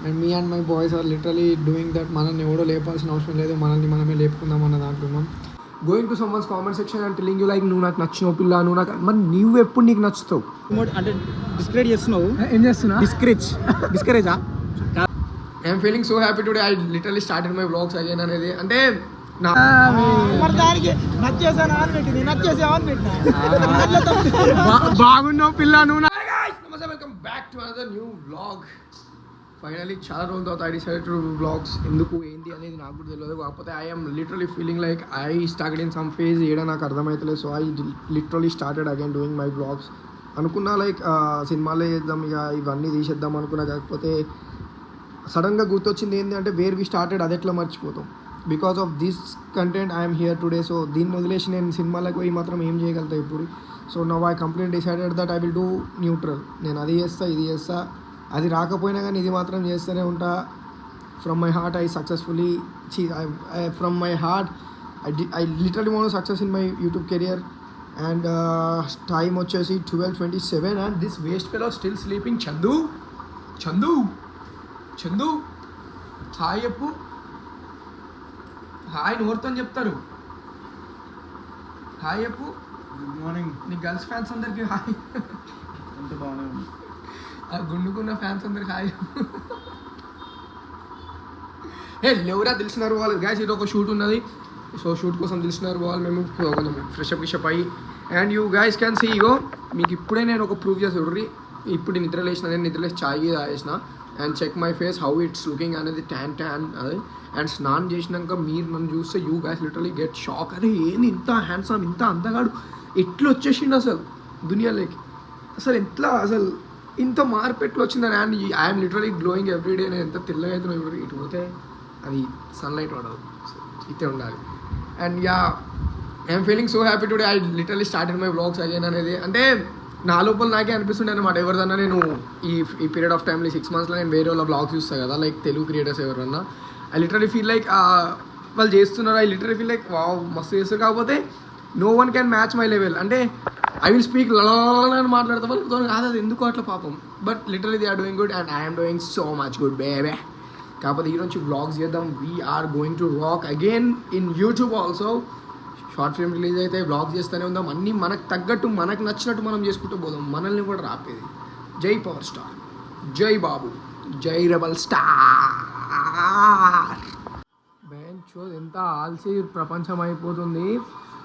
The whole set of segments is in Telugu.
And me and my boys are literally doing that. మనల్ని ఎవడో లేపాల్సిన అవసరం లేదు, మనల్ని మనమే లేపుకుందాం అన్న దాంట్లో ఉన్నాం. Going to someone's comment section and telling you like నువ్వు నాకు నచ్చినావు పిల్ల, నువ్వు నాకు మరి నువ్వు ఎప్పుడు నీకు నచ్చుతావు అంటే డిస్కరేజ్ చేస్తున్నావు. ఏం చేస్తున్నా? డిస్కరేజా? I'm feeling so happy today. I literally started my vlogs again అనేది అంటే బాగున్నావు పిల్ల నువ్వు. Welcome back to another new vlog. Finally చాలా రోజుల తర్వాత ఐ డిసైడెడ్ టు వ్లాగ్స్. ఎందుకు ఏంటి అనేది నాకు కూడా తెలియదు. కాకపోతే I'm literally feeling like I started in some phase ఏడా నాకు అర్థమవుతలేదు. So I literally started again doing my vlogs. అనుకున్నా లైక్ సినిమాలే చేద్దాం, ఇక ఇవన్నీ తీసేద్దాం అనుకున్నా. కాకపోతే సడన్గా గుర్తొచ్చింది ఏంటి అంటే వేర్ వి స్టార్టెడ్ అది ఎట్లా మర్చిపోతాం. Because of this content I'm here today. So దీన్ని వదిలేసి నేను సినిమాలకు పోయి మాత్రం ఏం చేయగలుగుతా ఇప్పుడు. So now I complete decided that I will do neutral. నేను అది చేస్తా, ఇది చేస్తా, అది రాకపోయినా కానీ ఇది మాత్రం చేస్తూనే ఉంటా. From my heart I successfully from my heart I literally want success in my YouTube career. And time వచ్చేసి 12:27 and this waste fellow still sleeping. Chandu Chandu Chandu hi చెప్పు. హాయ్ నోరుతో చెప్తారు. హాయ్ చెప్పు. Good morning. నీ గర్ల్స్ ఫ్యాన్స్ అందరికి హాయ్. ఎంత బాగానే ఉంది. ఆ గుండుకున్న ఫ్యాన్స్ అందరికి హాయ్. ఏ లేవురా తెలిసినారు వాళ్ళు. గ్యాస్ ఇది ఒక షూట్ ఉన్నది. సో షూట్ కోసం తెలిసినారు వాళ్ళు. మేము కొంచెం ఫ్రెషప్ అయ్యి and you guys can see ఇగో మీకు ఇప్పుడే నేను ఒక ప్రూవ్ చేసి చూడ్రి. ఇప్పుడు నిద్రలేసిన, నేను నిద్రలేసి ఛాయ్ తాగేసిన and check my face how it's looking అనేది ట్యాన్ అది. అండ్ స్నానం చేసినాక మీరు నన్ను చూస్తే you guys literally get shock. అరే ఏంది ఇంత హ్యాండ్సమ్, ఇంత అందగాడు ఎట్లా వచ్చేసిండు అసలు దునియాలోకి. అసలు ఎట్లా అసలు ఇంత మార్పు ఎట్లా వచ్చిందని. And I'm literally glowing everyday. నేను ఎంత తెల్లగా అవుతున్నా ఇప్పుడు. ఇటు పోతే అది సన్లైట్ పడదు, ఇతే ఉండాలి. And yeah I'm feeling so happy today. I literally started my vlogs again అనేది అంటే నా లోపల నాకే అనిపిస్తుండే అనమాట. ఎవరిదన్నా నేను ఈ పీరియడ్ ఆఫ్ టైంలో 6 monthsలో నేను వేరే వాళ్ళ బ్లాగ్స్ చూస్తాను కదా, లైక్ తెలుగు క్రియేటర్స్ ఎవరన్నా. ఐ లిటరలీ ఫీల్ లైక్ వాళ్ళు చేస్తున్నారు. I literally feel like wow మస్తు చేస్తారు. కాకపోతే no one can match my level. అంటే ఐ విల్ స్పీక్ అని మాట్లాడతా వాళ్ళతో కాదు, అది ఎందుకు అట్లా పాపం. But literally they are doing good and I'm doing so much good బేబే. కాకపోతే ఈరోజు వ్లాగ్స్ చేద్దాం. We're going to rock again in YouTube also. Short film release అయితే వ్లాగ్ చేస్తూనే ఉందాం. అన్నీ మనకు తగ్గట్టు మనకు నచ్చినట్టు మనం చేసుకుంటూ పోదాం. మనల్ని కూడా రాపేది. జై పవర్ స్టార్, జై బాబు, జై రెబల్ స్టార్. బెంచ్ షో ఎంత ఆల్సీ ప్రపంచం అయిపోతుంది.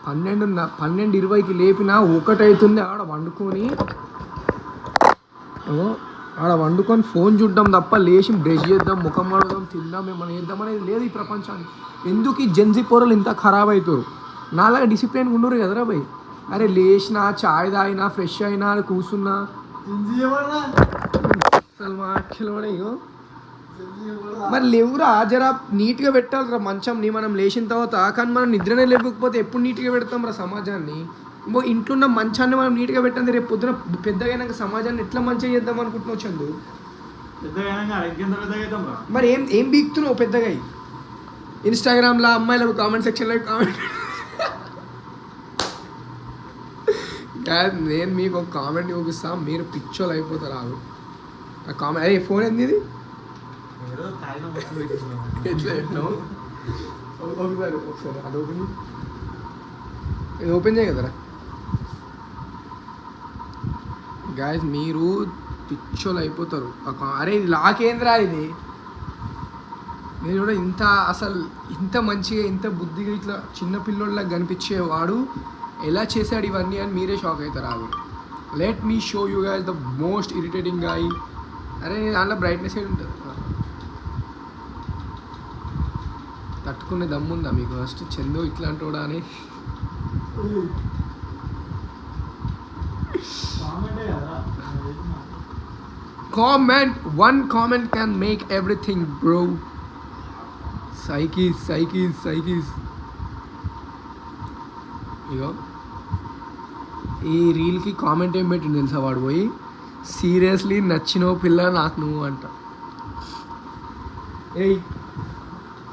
12:20కి లేపినా 1 అవుతుంది. ఆడ వండుకొని ఫోన్ చూడడం తప్ప లేచి బ్రష్ చేద్దాం, ముఖం కడదాం, తిందాం, ఏమైనా చేద్దాం అనేది లేదు ఈ ప్రపంచానికి. ఎందుకు ఈ జెన్జీ పోరలు ఇంత ఖరాబ్ అవుతారు? నాలాగా డిసిప్లిన్ ఉండరు కదరా భయ్. అరే లేచినా, చాయ్ తాగినా, ఫ్రెష్ అయినా, కూర్చున్నా అసలు మాట్లాడే మరి లేవురా. జరా నీట్గా పెట్టాలిరా మంచంని మనం లేచిన తర్వాత. కానీ మనం నిద్రనే లేకపోతే ఎప్పుడు నీట్గా పెడతాం రా సమాజాన్ని. ఇంట్లో ఉన్న మంచాన్ని మనం నీట్గా పెట్టండి. రేపు పొద్దున పెద్దగైనాక సమాజాన్ని ఎట్లా మంచిగా చేద్దాం అనుకుంటున్నావు చందు? మరి ఏం బీక్తున్నావు పెద్దగా? ఇన్స్టాగ్రామ్లో అమ్మాయిలకు కామెంట్ సెక్షన్లో కామెంట్. నేను మీకు ఒక కామెంట్ చూపిస్తా, మీరు పిచ్చోలు అయిపోతారు. ఆగు ఆ కామెంట్. అరే ఫోన్ ఏంది ఇది? ఒకసారి అది ఓపెన్, ఇది ఓపెన్ చేయ కదరా గాయస్. మీరు పిచ్చోలు అయిపోతారు. అరే ఇది లాకేంద్రా ఇది? నేను కూడా ఇంత అసలు ఇంత మంచిగా ఇంత బుద్ధిగా ఇట్లా చిన్న పిల్లోళ్ళకి కనిపించేవాడు ఎలా చేశాడు ఇవన్నీ అని మీరే షాక్ అవుతారు. ఆవిడ let me show you guys the most irritating guy. అరే నేను దాంట్లో బ్రైట్నెస్ ఏది ఉంటుంది? తట్టుకునే దమ్ముందా మీకు? ఫస్ట్ చందు ఇట్లాంటి వాడా అని. Comment, 1 comment can make everything bro. సైకీస్. ఇగో ఈ రీల్కి కామెంట్ ఏం పెట్టింది తెలుసా వాడు? పోయి సీరియస్లీ నచ్చినో పిల్ల నాకు నువ్వు అంట. ఏయ్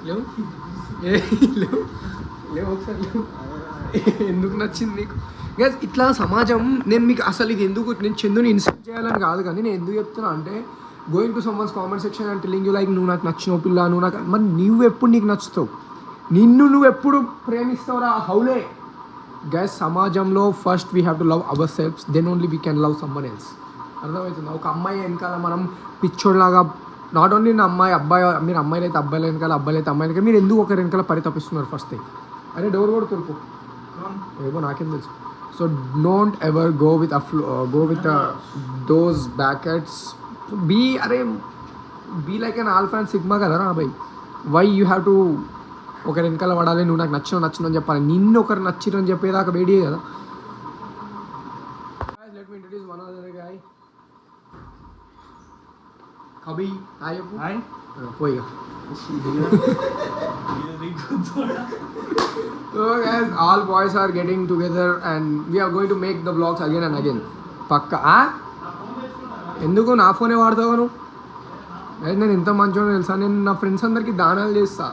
లేవు ఒకసారి లేవు. ఎందుకు నచ్చింది నీకు? గైస్ ఇట్లా సమాజం. నేను మీకు అసలు ఇది ఎందుకు, నేను చందుని ఇన్సల్ట్ చేయాలని కాదు, కానీ నేను ఎందుకు చెప్తున్నా అంటే going to someone's comment section and telling you like నువ్వు నాకు నచ్చినావు పిల్ల, నువ్వు నాకు, మరి నువ్వు ఎప్పుడు నీకు నచ్చుతావు, నువ్వు ఎప్పుడు ప్రేమిస్తావురా హౌలే. గైస్ సమాజంలో first we have to love ourselves, then only we can love someone else. అర్థమవుతుంది? ఒక అమ్మాయి వెనకాల మనం పిచ్చోడ్లాగా, నాట్ ఓన్లీ నా అమ్మాయి అబ్బాయి, మీరు అమ్మాయిలు అయితే అబ్బాయిలు వెనకాల, అబ్బాయిలు అయితే అమ్మాయిలు వెనకాల, మీరు ఎందుకు ఒకరి వెనకాల పరితపిస్తున్నారు ఫస్ట్ థింగ్. అరే డోర్ కూడా తురుపు ఏమో నాకేం తెలుసు. So don't ever go with those buckets. Be like an alpha and sigma కదరా అబ్బాయి. వై యూ హ్యావ్ టు ఒకరి వెనకాల పడాలి, నువ్వు నాకు నచ్చిన అని చెప్పాలి, నిన్ను ఒకరు నచ్చిరు అని చెప్పేదాకా వేడి కదా. Let me introduce one other guy. కబీ హాయ్ చెప్పు. హాయ్ పోయిగా. So guys, all boys are getting together and we are going to make the vlogs again and again. పక్కా ఎందుకు నా ఫోనే వాడతావు నువ్వు? నేను ఎంత మంచిగా తెలుసా, నేను నా ఫ్రెండ్స్ అందరికీ దానాలు చేస్తా.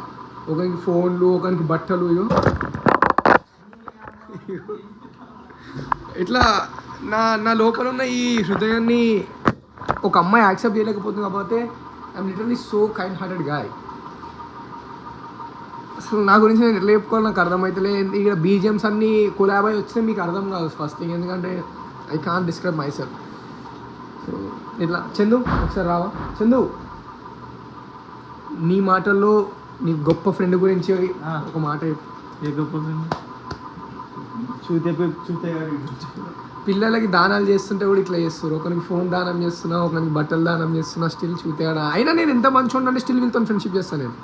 ఒకరికి ఫోన్లు, ఒకరికి బట్టలు. ఇట్లా నా లోపల ఉన్న ఈ హృదయాన్ని ఒక అమ్మాయి యాక్సెప్ట్ చేయలేకపోతుంది. కాకపోతే I'm literally so kind hearted guy. అసలు నా గురించి నేను ఎట్లా చెప్పుకోవాలి నాకు అర్థమవుతలే. ఇక్కడ బీజిఎమ్స్ అన్నీ కొలాబ్ అయి వస్తే మీకు అర్థం కాదు ఫస్ట్ థింగ్, ఎందుకంటే I can't describe my self. So ఇట్లా చందు ఒకసారి రావా. చందు, నీ మాటల్లో నీ గొప్ప ఫ్రెండ్ గురించి ఒక మాట చెప్పు. ఏ గొప్ప ఫ్రెండ్? చూతే పిల్లలకి దానాలు చేస్తుంటే కూడా ఇట్లా చేస్తారు. ఒకరికి ఫోన్ దానం చేస్తున్నా, ఒకరికి బట్టలు దానం చేస్తున్నా, స్టిల్ చూతేడా. అయినా నేను ఎంత మంచిగా ఉండంటే స్టిల్ వీళ్ళతో ఫ్రెండ్షిప్ చేస్తాను నేను.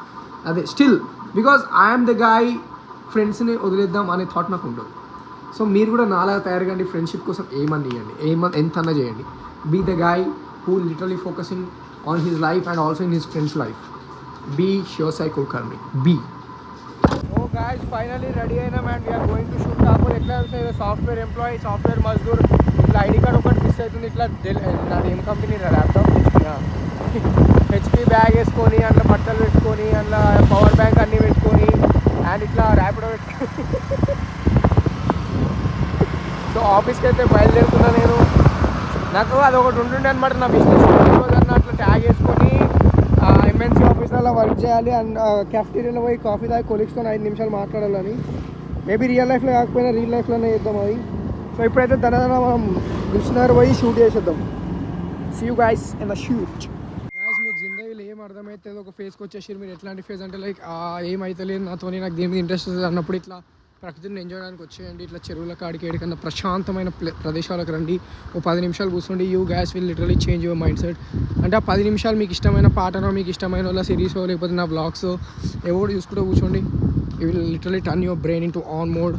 అదే still because I'm the guy. ఫ్రెండ్స్ని వదిలేద్దాం అనే థాట్ నాకు ఉండదు. సో మీరు కూడా నాలాగా తయారు కండి, ఫ్రెండ్షిప్ కోసం ఏమన్నా ఇవ్వండి, ఎంత అన్నా చేయండి. Be the guy who literally focusing on his life and also in his friends life. Be షియోసాయి Kulkarni. Be. Oh guys finally ready అయినాం and we are going to shoot. కాకపోతే ఎట్లా సాఫ్ట్వేర్ ఎంప్లాయీ, సాఫ్ట్వేర్ మజ్దూర్, ఇట్లా ఐడి కార్డ్ ఒకటి మిస్ అవుతుంది. ఇట్లా నాది ఏం కంపెనీ ల్యాప్టాప్ హెచ్పి బ్యాగ్ వేసుకొని, అందులో బట్టలు పెట్టుకొని, అందులో పవర్ బ్యాంక్ అన్నీ పెట్టుకొని అండ్ ఇట్లా ర్యాపిడో పెట్టుకొని సో ఆఫీస్కి అయితే బయలుదేరుతున్నా నేను. నాకు అది ఒకటి ఉంటుండే అనమాట నా బిజినెస్. అన్న అట్లా ట్యాగ్ వేసుకొని ఎంఎన్సీ ఆఫీస్లో వర్క్ చేయాలి అండ్ క్యాఫ్టీరియాలో పోయి కాఫీ తాగి కొలీగ్స్తో 5 నిమిషాలు మాట్లాడాలని. మేబీ రియల్ లైఫ్లో కాకపోయినా రియల్ లైఫ్లోనే చేద్దాం అది. సో ఇప్పుడైతే దనదన మనం దిల్సుఖ్నగర్ పోయి షూట్ చేసేద్దాం. See you guys in the shoot. Guys మీకు జిందగీలో ఏం అర్థమైతే ఒక ఫేస్కి వచ్చేసి మీరు ఎట్లాంటి ఫేస్ అంటే లైక్ ఏమైతే లేదు నాతో, నాకు దేని మీద ఇంట్రెస్ట్ అన్నప్పుడు ఇట్లా ప్రకృతిని ఎంజాయ్ చేయడానికి వచ్చేయండి. ఇట్లా చెరువుల కాడికి ఏడికన్నా ప్రశాంతమైన ప్రదేశాలకు రండి. ఓ 10 నిమిషాలు కూర్చోండి. You guys will literally change your mind set. అంటే ఆ 10 నిమిషాలు మీకు ఇష్టమైన పాటనో, మీకు ఇష్టమైన వాళ్ళ సిరీసో, లేకపోతే నా బ్లాగ్స్ ఎవరు చూసుకుంటూ కూర్చోండి. You will literally turn your brain into on mode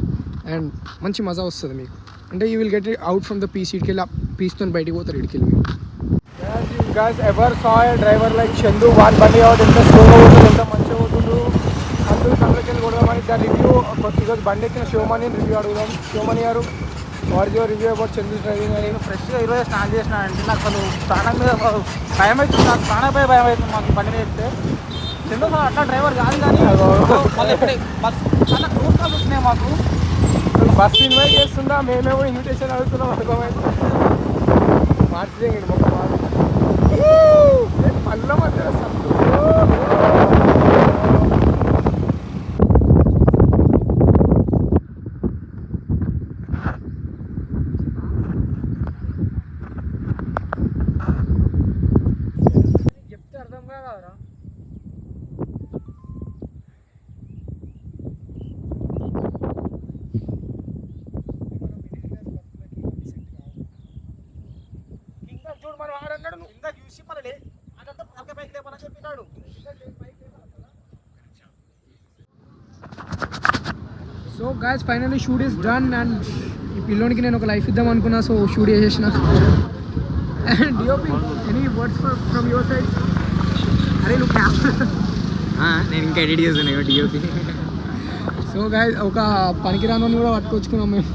and మంచి మజా వస్తుంది మీకు. అంటే you will get out from the peace. ఇటుకెళ్ళి ఆ పీస్తో బయటికి పోతారు ఇటుకెళ్ళి మీరు. guys ever saw a driver like Chandu one బండి అవుట్ ఎంత స్లోగా పోతుంది, ఎంత మంచిగా పోతుందో. అందరూ సందర్శనలు కూడా మనకి దా రివ్యూ ఈరోజు బండి ఎక్కిన శివమణి రివ్యూ అడుగుదాం. శివమణి గారు what your review about Chandu driving అని. నేను ఫ్రెష్గా ఈరోజు స్నానం చేసిన అంటే నాకు అసలు ప్రాణం మీద భయం అవుతుంది. నాకు ప్రాణపై భయం అవుతుంది మాకు బండి మీద ఎక్కితే. చందు అట్లా డ్రైవర్ కాదు కానీ మళ్ళీ ఇప్పుడు బస్ చాలా క్రూస్ కాల్స్ వచ్చినాయి మాకు. బస్ ఇన్వైట్ చేస్తుందా, మేమేమో ఇన్విటేషన్ అడుగుతున్నాం. అర్థమైతే మార్చి మొక్క పళ్ళ మధ్య చెప్తే అర్థం కాదురా. చూడు మరి వాడన్నాడు, నువ్వు ఇంకా చూసి మళ్ళీ అదంతా పక్క పైకి లేపని చెప్పినాడు. So guys finally shoot is done and ఈ పిల్లోనికి నేను ఒక లైఫ్ ఇద్దాం అనుకున్నా. సో షూట్ చేసేసిన. And DOP any words from your side? అరే నువ్వు నేను ఇంకా ఎడిట్ చేస్తాను డిఓపి. సో గాయస్ ఒక పనికిరాను కూడా పట్టుకొచ్చుకున్నాం మేము.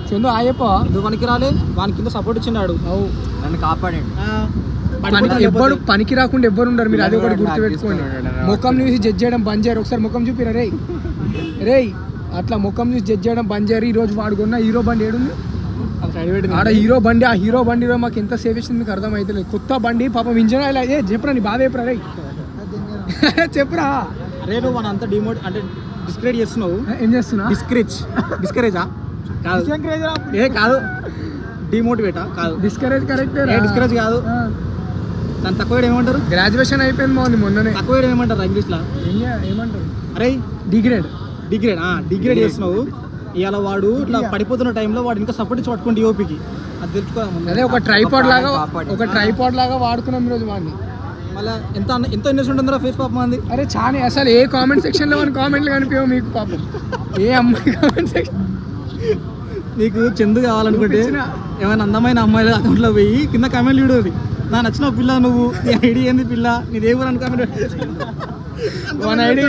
చందు ఆయప్ప నువ్వు పనికి రాలే, వాని కింద సపోర్ట్ ఇచ్చినాడు. అవు నన్ను కాపాడండి. ఎవ్వరు పనికి రాకుండా ఎవ్వరు ఉండరు. మీరు అది ఒకటి గుర్తుపెట్టుకోండి. ముఖం చూసి జడ్జ్ చేయడం బంద్ చేయరు. ఒకసారి ముఖం చూపిరా రే రే. అట్లా ముఖం చూసి జడ్జ్ చేయడం బంద్ చేయరు. ఈరోజు వాడుకున్న హీరో బండి ఏడుంది? ఆడ హీరో బండి, ఆ హీరో బండిలో మాకు ఎంత సేవ్ ఇచ్చింది మీకు అర్థం అయితే లేదు. కొత్త బండి పాపం ఇంజన్ ఆయిల్ ఏ చెప్పరా, నీ బాధ చెప్పరా రే చెప్పరా. రే నువ్వు మన అంతా డిమోట్ అంటే డిస్కరేజ్ చేస్తున్నావు. ఏం చేస్తున్నా? డిస్కరేజా కాదు, ఏ కాదు, డిమోటివేటా కాదు, డిస్కరేజ్ కరెక్ట్, డిస్కరేజ్ కాదు. దాని తక్కువ ఏమంటారు? గ్రాడ్యుయేషన్ అయిపోయింది బాగుంది మొన్ననే. తక్కువ ఏమంటారు ఇంగ్లీష్లో? ఏమంటారు? అరే డిగ్రేడ్ డిగ్రేడ్ చేస్తున్నావు. ఇవాళ వాడు ఇట్లా పడిపోతున్న టైంలో వాడు ఇంకా సపోర్ట్ ఇచ్చి పట్టుకోండి ఓపికి, అది తెలుసుకో. అదే ఒక ట్రైపాడ్ లాగా వాడుకున్నాం ఈరోజు వాడిని. మళ్ళీ ఎంత ఇన్వెస్ట్ ఉంటుందో ఫేస్ పాపం అంది. అరే చాలా అసలు ఏ కామెంట్ సెక్షన్లో మన కామెంట్లు కనిపించవు మీకు పాపం. ఏ అమ్మాయి కామెంట్ సెక్షన్ నీకు చందు కావాలనుకుంటే ఏమైనా అందమైన అమ్మాయిల అకౌంట్లో పోయి కింద కామెంట్లు చూడదు. నా నచ్చిన పిల్ల నువ్వు, నీ ఐడి ఏంది పిల్ల, నీది ఏ ఊరు అని కామెంట్ మన ఐడి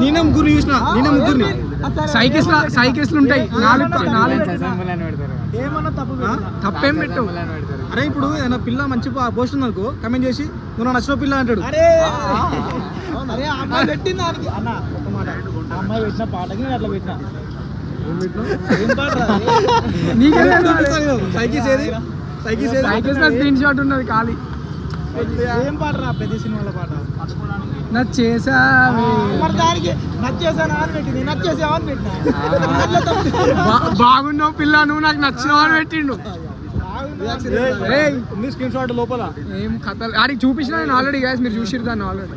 నేనే ముగ్గురు చూసిన, నేనే ముగ్గురిని. సైకిల్స్లు ఉంటాయి 4 తప్పేం పెట్టు. అరే ఇప్పుడు ఏదైనా పిల్ల మంచి పోస్ట్ ఉంది అనుకో, కమెంట్ చేసి నువ్వు నా నచ్చిన పిల్ల అంటాడు. పెట్టింది అన్న ఒక మాట, అమ్మాయి పెట్టిన పాటకి నేను అట్లా పెట్టినా. సైకిల్స్ స్క్రీన్ షాట్ ఉన్నది ఖాళీ. ఏం పాటరా ప్రతి సినిమాలో పాట? నచ్చేసావే దానికి నచ్చేసాను అని పెట్టింది, నచ్చేసావు అని పెట్టినా. బాగున్నావు పిల్ల, నువ్వు నాకు నచ్చినావు అని పెట్టిండు. స్క్రీన్ షాట్ లోపల ఏం కథలు ఆడికి చూపించిన నేను ఆల్రెడీ. గ్యాస్ మీరు చూసిరు దాన్ని ఆల్రెడీ,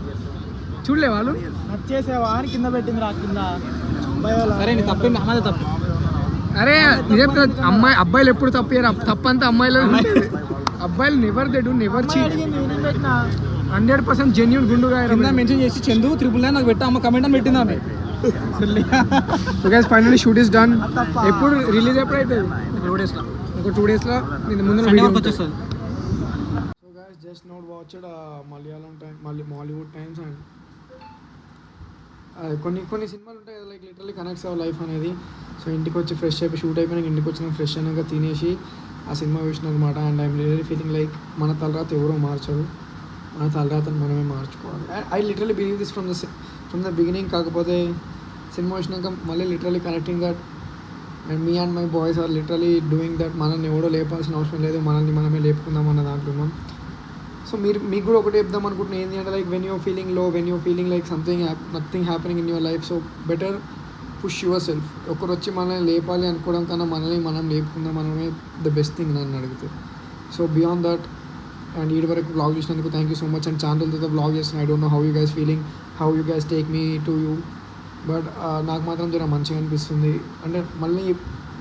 చూడలే వాళ్ళు? నచ్చేసావా అని కింద పెట్టింది రా కింద. సరే నీ తప్పింది, అన్నది తప్పు. అరే నిజం అమ్మాయి అబ్బాయిలు ఎప్పుడు తప్పేరు, తప్పంతా అమ్మాయిలు. అబ్బాయిలు నెవర్ చీట్, 100% జెన్యూన్ గుండుగా మెన్షన్ చేసి చందు 999 నాకు పెట్టా అమ్మ కమెంట్ అని పెట్టింది ఆమె. So guys finally shoot is done. ఎప్పుడు రిలీజ్ ఎప్పుడైతే? ఒక 2 డేస్లో నేను ముందు వచ్చేస్తుంది. So guys just note watched Malayalam time, Mollywood times. And కొన్ని సినిమాలు ఉంటాయి like literally connects our life అనేది. సో ఇంటికి వచ్చి ఫ్రెష్ అయిపోయి షూట్ అయిపోయినాక ఇంటికి వచ్చిన ఫ్రెష్ అయినాక తినేసి ఆ సినిమా చూసిన అనమాట. And I'm literally feeling like మన తలరాత ఎవరో మార్చరు, మన తలరాతను మనమే మార్చుకోవాలి. I literally believe this from the beginning. కాకపోతే సినిమా వచ్చినాక మళ్ళీ literally connecting that. And me and my boys are literally doing that. మనల్ని ఎవడో లేపాల్సిన అవసరం లేదు, మనల్ని మనమే లేపుకుందాం అన్న దాంట్లో ఉన్నాం. సో మీకు కూడా ఒకటి చెప్దాం అనుకుంటున్నా, ఏంటి అంటే like when you're feeling low, when you're feeling like nothing happening in your life, so better push yourself. ఒకరు వచ్చి మనల్ని లేపాలి అనుకోవడం కన్నా మనల్ని మనం లేపుకుందాం మనమే ద బెస్ట్ థింగ్ నన్ను అడిగితే. So beyond that. అండ్ ఈ వరకు బ్లాగ్ చేసినందుకు thank you so much. And ఛానల్తో బ్లాగ్ చేస్తున్నాను. I don't know how you guys feeling, how you guys take me to you, but నాకు మాత్రం జర మంచిగా అనిపిస్తుంది. అంటే మళ్ళీ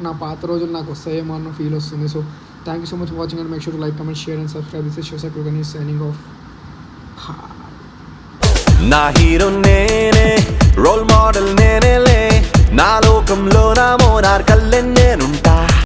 నా పాత రోజులు నాకు వస్తాయేమో అన్న ఫీల్ వస్తుంది. So thank you so much for watching and make sure to like, comment, share and subscribe. This is Shivasai Kulkarni signing off. నా హీరో నేనే, రోల్ మోడల్ నేనే లే.